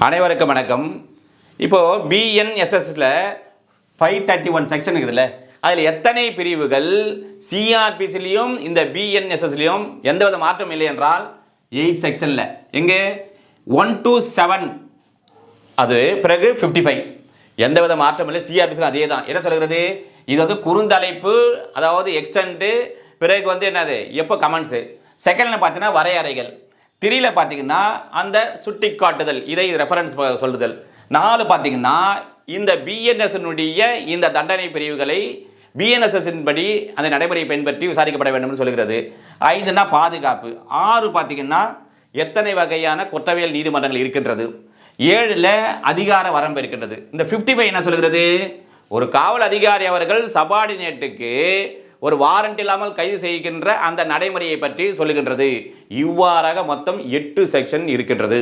அனைவருக்கும் வணக்கம். இப்போது பிஎன்எஸ்எஸ்ல 531 செக்ஷன் இருக்குதுல்ல, அதில் எத்தனை பிரிவுகள் சிஆர்பிசிலையும் இந்த பிஎன்எஸ்எஸ்லையும் எந்தவித மாற்றம் இல்லை என்றால் 8 செக்ஷனில் எங்கே 1 to 7, அது பிறகு 55 எந்தவித மாற்றம் இல்லை. சிஆர்பிசியில் அதே தான். என்ன சொல்கிறது, இது வந்து குறுந்தலைப்பு, அதாவது எக்ஸ்டென்ட்டு, பிறகு என்னது எப்போ கமெண்ட்ஸு. செகண்டில் பார்த்தீங்கன்னா வரையறைகள், 3ல் பார்த்தீங்கன்னா அந்த சுட்டி காட்டுதல், இதை ரெஃபரன்ஸ் சொல்லுதல். 4 பார்த்தீங்கன்னா இந்த பிஎன்எஸ்னுடைய இந்த தண்டனை பிரிவுகளை பிஎன்எஸ்எஸ்ஸின் படி அந்த நடைமுறையை பின்பற்றி விசாரிக்கப்பட வேண்டும் என்று சொல்கிறது. 5னா பாதுகாப்பு. 6 பார்த்தீங்கன்னா எத்தனை வகையான குற்றவியல் நீதிமன்றங்கள் இருக்கின்றது. 7ல் அதிகார வரம்பு இருக்கின்றது. இந்த 55 என்ன சொல்கிறது, ஒரு காவல் அதிகாரி அவர்கள் சபார்டினேட்டுக்கு ஒரு வாரண்ட் இல்லாமல் கைது செய்கின்ற அந்த நடைமுறையை பற்றி சொல்லுகின்றது. இவ்வாறாக மொத்தம் 8 செக்ஷன் இருக்கின்றது.